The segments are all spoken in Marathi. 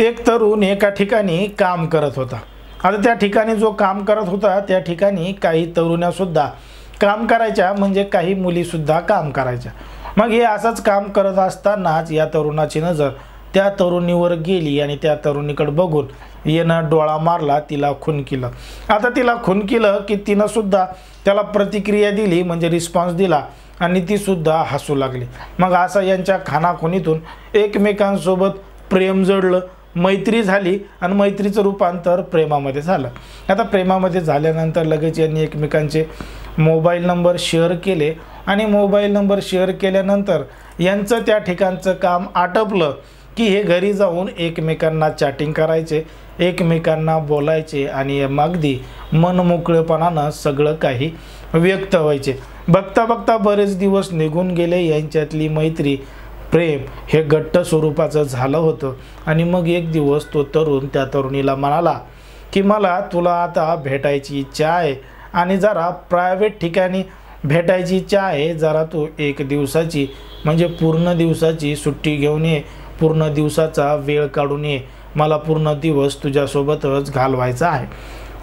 एक तरुण एका ठिकाणी काम करत होता। आता त्या ठिकाणी जो काम करत होता त्या ठिकाणी काही तरुण्या सुद्धा काम करायच्या, म्हणजे काही मुली सुद्धा काम करायच्या। मग हे असंच काम करत असतानाच या तरुणाची नजर त्या तरुणीवर गेली आणि त्या तरुणीकडे बघून येणं डोळा मारला, तिला खून केलं। आता तिला खून केलं की तिनं सुद्धा त्याला प्रतिक्रिया दिली, म्हणजे रिस्पॉन्स दिला आणि ती सुद्धा हसू लागली। मग असं यांच्या खानाखुनीतून एकमेकांसोबत प्रेम जडलं, मैत्री झाली आणि मैत्रीचं रूपांतर प्रेमामध्ये झालं। आता प्रेमामध्ये झाल्यानंतर लगेच यांनी एकमेकांचे मोबाईल नंबर शेअर केले आणि मोबाईल नंबर शेअर केल्यानंतर यांचं त्या ठिकाणचं काम आटपलं की हे घरी जाऊन एकमेकांना चॅटिंग करायचे, एकमेकांना बोलायचे आणि अगदी मनमोकळेपणानं सगळं काही व्यक्त व्हायचे। बघता बघता बरेच दिवस निघून गेले, यांच्यातली मैत्री प्रेम हे घट्ट स्वरूपाचं झालं होतं। आणि मग एक दिवस तो तरुण त्या तरुणीला म्हणाला की मला तुला आता भेटायची इच्छा आहे आणि जरा प्रायव्हेट ठिकाणी भेटायची इच्छा आहे, जरा तू एक दिवसाची म्हणजे पूर्ण दिवसाची सुट्टी घेऊन ये, पूर्ण दिवसाचा वेळ काढून ये, मला पूर्ण दिवस तुझ्यासोबतच घालवायचा आहे।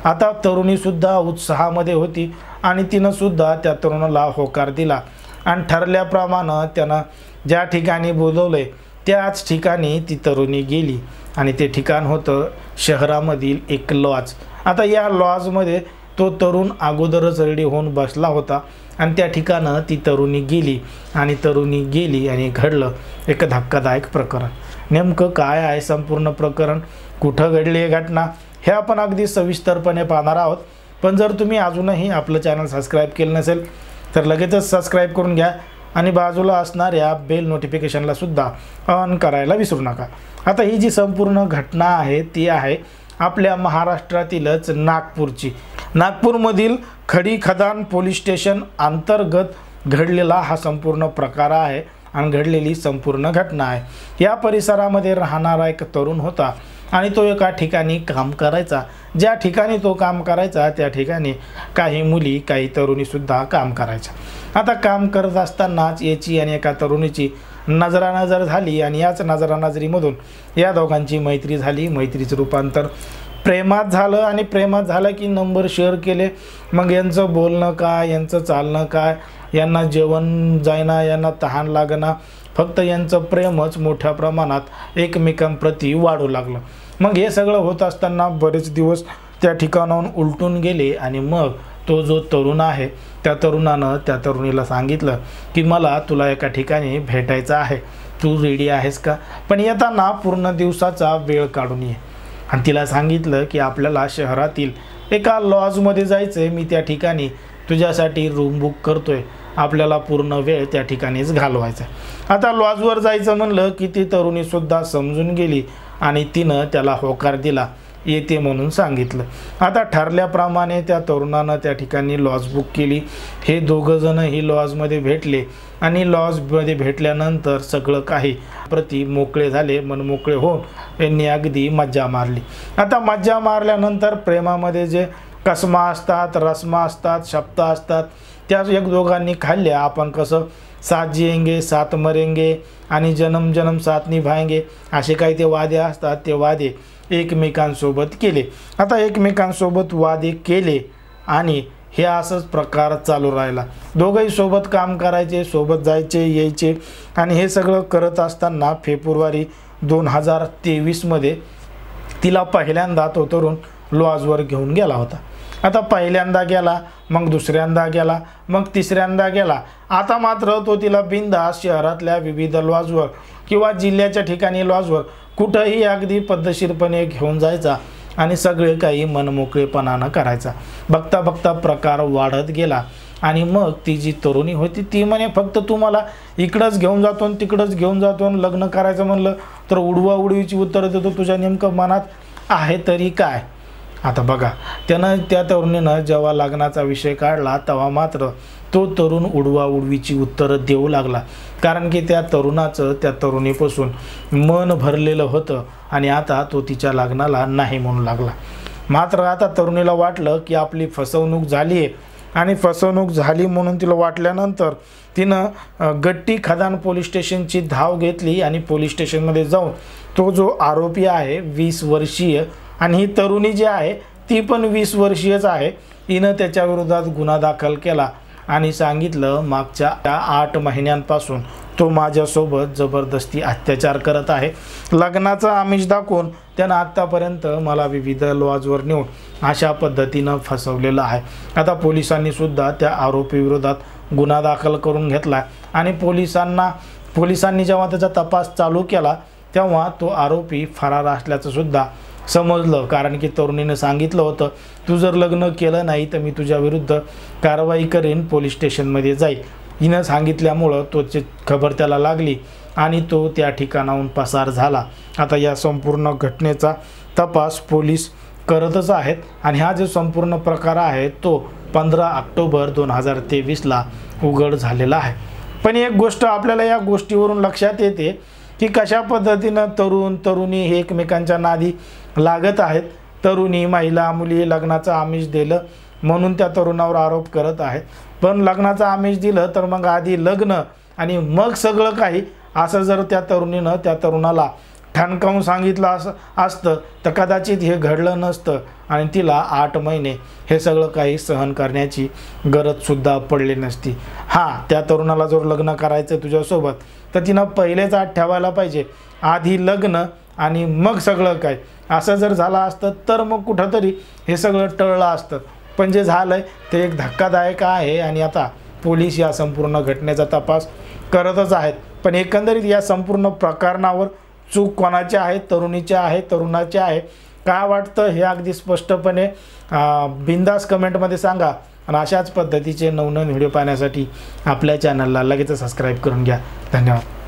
आता तरुणीसुद्धा उत्साहामध्ये होती आणि तिनं सुद्धा त्या तरुणाला होकार दिला आणि ठरल्याप्रमाणे त्यानं ज्या ठिकाणी बोलवले त्याच ठिकाणी ती तरुणी गेली आणि ते ठिकाण होतं शहरामधील एक लॉज। आता या लॉजमध्ये तो तरुण अगोदरच रेडी होऊन बसला होता आणि त्या ठिकाणं ती तरुणी गेली आणि घडलं एक धक्कादायक प्रकरण। नेमकं काय आहे संपूर्ण प्रकरण, कुठं घडली ही घटना, हे आपण अगदी सविस्तरपणे पाहणार आहोत। पण जर तुम्ही अजूनही आपलं चॅनल सबस्क्राईब केलं नसेल तर लगेचच सबस्क्राईब करून घ्या आणि बाजूला असणाऱ्या बेल नोटिफिकेशनला सुद्धा ऑन करायला विसरू नका। आता ही जी संपूर्ण घटना आहे ती आहे आपल्या महाराष्ट्रातीलच नागपूरची। नागपूरमधील खडी खदान पोलीस स्टेशन अंतर्गत घडलेला हा संपूर्ण प्रकार आहे आणि घडलेली संपूर्ण घटना आहे। या परिसरामध्ये राहणारा एक तरुण होता आणि तो एका ठिकाणी काम करायचा। ज्या ठिकाणी तो काम करायचा त्या ठिकाणी काही मुली, काही तरुणीसुद्धा काम करायच्या। आता काम करत असतानाच याची आणि एका तरुणीची नजरानजर झाली आणि याच नजरानजरीमधून या दोघांची मैत्री झाली। मैत्रीचं रूपांतर प्रेमात झालं आणि प्रेमात झालं की नंबर शेअर केले। मग यांचं बोलणं काय, यांचं चालणं काय, यांना जेवण जायना, यांना तहान लागना, फक्त यांचं प्रेमच मोठ्या प्रमाणात एकमेकांप्रती वाढू लागलं। मग हे सगळं होत असताना बरेच दिवस त्या ठिकाणाहून उलटून गेले आणि मग तो जो तरुण आहे त्या तरुणानं त्या तरुणीला सांगितलं की मला तुला एका ठिकाणी भेटायचं आहे, तू रेडी आहेस का, पण येताना पूर्ण दिवसाचा वेळ काढून ये। आणि तिला सांगितलं की आपल्याला शहरातील एका लॉजमध्ये जायचं आहे, मी त्या ठिकाणी तुझ्यासाठी रूम बुक करतोय, आपल्याला पूर्ण वेळ त्या ठिकाणीच घालवायचा। आता लॉजवर जायचं म्हणलं की ती तरुणीसुद्धा समजून गेली आणि तिनं त्याला होकार दिला, येते म्हणून सांगितलं। आता ठरल्याप्रमाणे त्या तरुणानं त्या ठिकाणी लॉज बुक केली। हे दोघं जण ही लॉजमध्ये भेटले आणि लॉजमध्ये भेटल्यानंतर सगळं काही प्रति मोकळे झाले, मन मोकळे होऊन यांनी अगदी मज्जा मारली। आता मज्जा मारल्यानंतर प्रेमामध्ये जे कसमा असतात, रस्मा असतात, शब्द असतात त्या एक दोघांनी खाल्ल्या। आपण कसं साथ जिएंगे साथ मरेंगे आणि जन्म जन्म साथ निभाएंगे असे काही ते वादे असतात, ते वादे एकमेकांसोबत केले। आता एकमेकांसोबत वादे केले आणि हे असंच प्रकार चालू राहिला। दोघंही सोबत काम करायचे, सोबत जायचे यायचे आणि हे सगळं करत असताना फेब्रुवारी 2023 मध्ये तिला पहिल्यांदा तो तरुण लॉजवर घेऊन गेला होता। आता पहिल्यांदा गेला, मग दुसऱ्यांदा गेला, मग तिसऱ्यांदा गेला। आता मात्र तो तिला बिनधास्त शहरातल्या विविध लॉजवर किंवा जिल्ह्याच्या ठिकाणी लॉजवर कुठंही अगदी पद्धतशीरपणे घेऊन जायचा आणि सगळे काही मनमोकळेपणानं करायचा। बघता बघता प्रकार वाढत गेला आणि मग ती जी तरुणी होती ती म्हणे फक्त तू मला इकडंच घेऊन जातो आणि तिकडंच घेऊन जातो, लग्न करायचं म्हणलं तर उडवा उडवीची उत्तरं देतो, तुझ्या नेमकं मनात आहे तरी काय। आता बघा त्यानं त्या तरुणीनं जेव्हा लग्नाचा विषय काढला तेव्हा मात्र तो तरुण उडवा उडवीची उत्तरं देऊ लागला, कारण की त्या तरुणाचं त्या तरुणीपासून मन भरलेलं होतं आणि आता तो तिच्या लग्नाला नाही म्हणू लागला। मात्र आता तरुणीला वाटलं की आपली फसवणूक झाली आहे, आणि फसवणूक झाली म्हणून तिला वाटल्यानंतर तिनं गट्टी खदान पोलीस स्टेशनची धाव घेतली आणि पोलीस स्टेशनमध्ये जाऊन तो जो आरोपी आहे 20 वर्षीय आणि ही तरुणी जी आहे ती पण 20 वर्षीयच आहे, हिनं त्याच्या विरोधात गुन्हा दाखल केला आणि सांगितलं मागच्या 8 महिन्यांपासून तो माझ्यासोबत जबरदस्ती अत्याचार करत आहे. लग्नाचा आमिष दाखवून त्यानं आत्तापर्यंत मला विविध लॉजवर नेऊन अशा पद्धतीनं फसवलेलं आहे. आता पोलिसांनी सुद्धा त्या आरोपी विरोधात गुन्हा दाखल करून घेतला आणि पोलिसांनी जेव्हा त्याचा तपास चालू केला तेव्हा तो आरोपी फरार असल्याचं सुद्धा समजलं. कारण की तरुणीनं सांगितलं होतं तू जर लग्न केलं नाही तर मी तुझ्या विरुद्ध कारवाई करेन, पोलीस स्टेशनमध्ये जाईल. हिनं सांगितल्यामुळं तोची खबर त्याला लागली आणि तो त्या ठिकाणाहून पसार झाला. आता या संपूर्ण घटनेचा तपास पोलीस करतच आहेत आणि हा जो संपूर्ण प्रकार आहे तो 15 ऑक्टोबर 2023ला उघड झालेला आहे. पण एक गोष्ट आपल्याला या गोष्टीवरून लक्षात येते की कशा पद्धतीनं तरुणी हे एकमेकांच्या नादी लागत आहेत. तरुणी महिला मुली लग्नाचं आमिष दिलं म्हणून त्या तरुणावर आरोप करत आहेत. पण लग्नाचं आमिष दिलं तर मग आधी लग्न आणि मग सगळं काही असं जर त्या तरुणीनं त्या तरुणाला ठणकावून सांगितलं असतं तर कदाचित हे घडलं नसतं आणि तिला 8 महिने हे सगळं काही सहन करण्याची गरजसुद्धा पडली नसती. हां, त्या तरुणाला जर लग्न करायचं तुझ्यासोबत तर तिनं पहिलेच आठ ठेवायला पाहिजे, आधी लग्न आणि मग सगळं काय. असं जर झालं असतं तर मग कुठंतरी हे सगळं टळलं असतं. पण जे झालं आहे ते एक धक्कादायक आहे आणि आता पोलीस या संपूर्ण घटनेचा तपास करतच आहेत. पण एकंदरीत या संपूर्ण प्रकरणावर चूक कोणाची आहे, तरुणीची आहे, तरुणाची आहे, काय वाटतं हे अगदी स्पष्टपणे बिंदास कमेंटमध्ये सांगा. आणि अशाच पद्धतीचे नवनवीन व्हिडिओ पाहण्यासाठी आपल्या चॅनलला लगेच सबस्क्राईब करून घ्या. धन्यवाद.